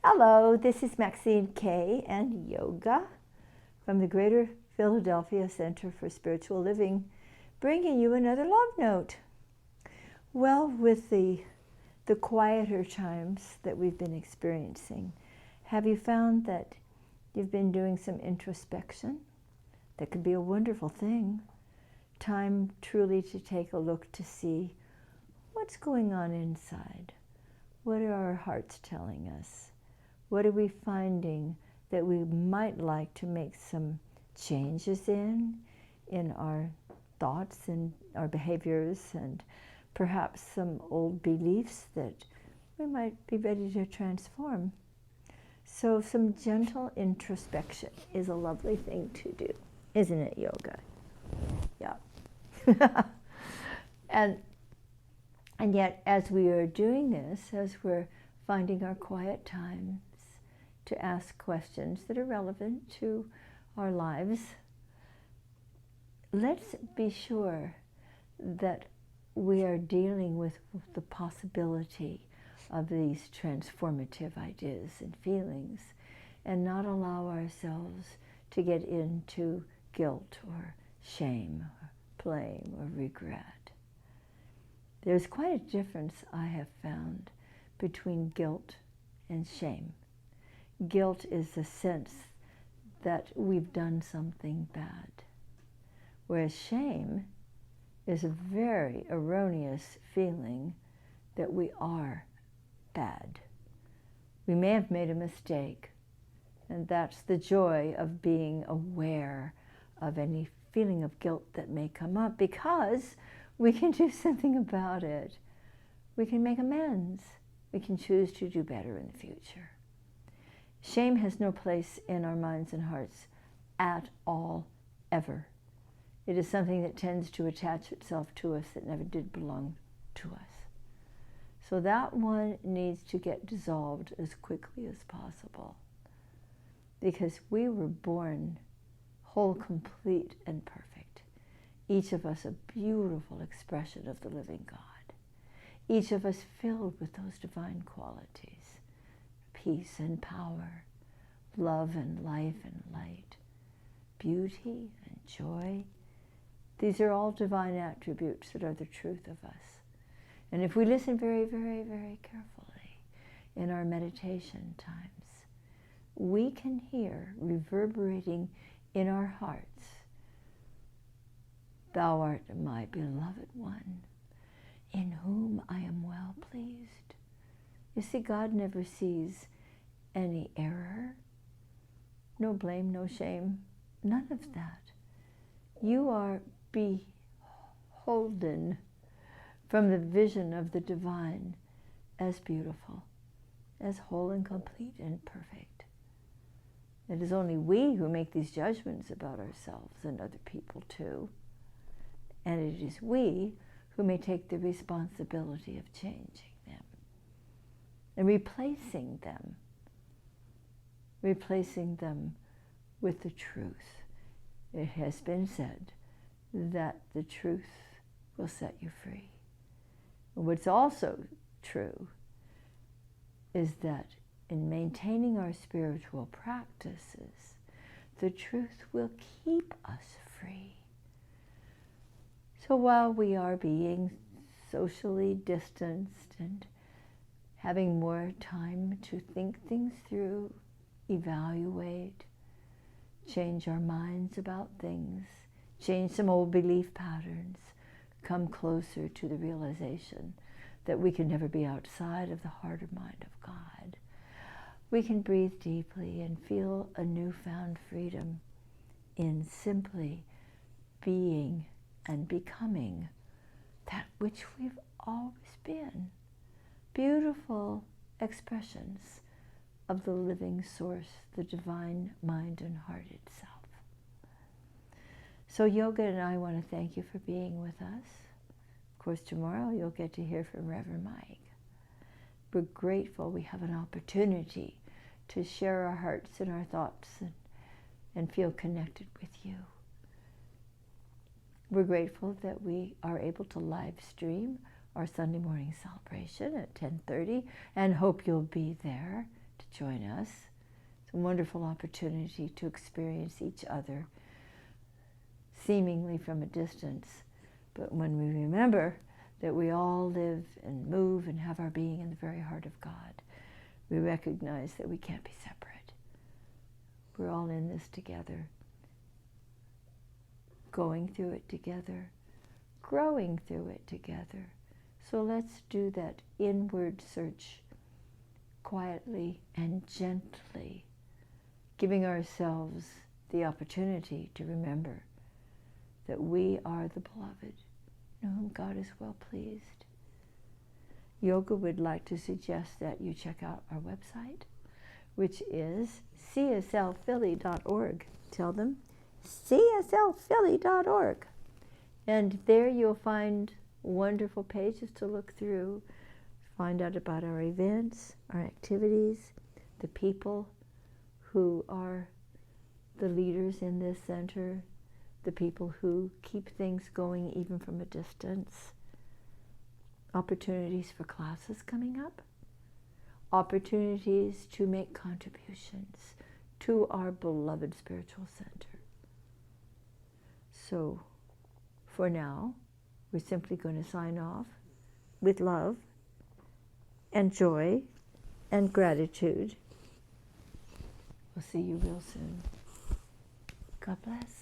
Hello, this is Maxine, Kaye, and yoga from the Greater Philadelphia Center for Spiritual Living, bringing you another love note. Well, with the quieter times that we've been experiencing, have you found that you've been doing some introspection? That could be a wonderful thing. Time truly to take a look to see what's going on inside. What are our hearts telling us? What are we finding that we might like to make some changes in our thoughts and our behaviors, and perhaps some old beliefs that we might be ready to transform? So some gentle introspection is a lovely thing to do, isn't it, yoga? Yeah. And yet, as we are doing this, as we're finding our quiet times to ask questions that are relevant to our lives, let's be sure that we are dealing with the possibility of these transformative ideas and feelings, and not allow ourselves to get into guilt or shame or blame or regret. There's quite a difference, I have found, between guilt and shame. Guilt is the sense that we've done something bad, whereas shame is a very erroneous feeling that we are bad. We may have made a mistake, and that's the joy of being aware of any feeling of guilt that may come up, because we can do something about it. We can make amends. We can choose to do better in the future. Shame has no place in our minds and hearts at all, ever. It is something that tends to attach itself to us that never did belong to us. So that one needs to get dissolved as quickly as possible, because we were born whole, complete, and perfect. Each of us a beautiful expression of the living God. Each of us filled with those divine qualities: peace and power, love and life and light, beauty and joy. These are all divine attributes that are the truth of us. And if we listen very, very, very carefully in our meditation times, we can hear reverberating in our hearts, "Thou art my beloved one, in whom I am well pleased." You see, God never sees any error, no blame, no shame, none of that. You are beholden from the vision of the divine as beautiful, as whole and complete and perfect. It is only we who make these judgments about ourselves and other people too. And it is we who may take the responsibility of changing them and replacing them with the truth. It has been said that the truth will set you free. And what's also true is that in maintaining our spiritual practices, the truth will keep us free. So while we are being socially distanced and having more time to think things through, evaluate, change our minds about things, change some old belief patterns, come closer to the realization that we can never be outside of the heart or mind of God, we can breathe deeply and feel a newfound freedom in simply being and becoming that which we've always been. Beautiful expressions of the living source, the divine mind and heart itself. So Yoga and I want to thank you for being with us. Of course, tomorrow you'll get to hear from Reverend Mike. We're grateful we have an opportunity to share our hearts and our thoughts and feel connected with you. We're grateful that we are able to live stream our Sunday morning celebration at 10:30, and hope you'll be there to join us. It's a wonderful opportunity to experience each other seemingly from a distance. But when we remember that we all live and move and have our being in the very heart of God, we recognize that we can't be separate. We're all in this together, going through it together, growing through it together. So let's do that inward search quietly and gently, giving ourselves the opportunity to remember that we are the beloved, in whom God is well pleased. Yoga would like to suggest that you check out our website, which is cslphilly.org. Tell them, cslphilly.org. And there you'll find wonderful pages to look through, find out about our events, our activities, the people who are the leaders in this center, the people who keep things going even from a distance, opportunities for classes coming up, opportunities to make contributions to our beloved spiritual center. So, for now, we're simply going to sign off with love and joy and gratitude. We'll see you real soon. God bless.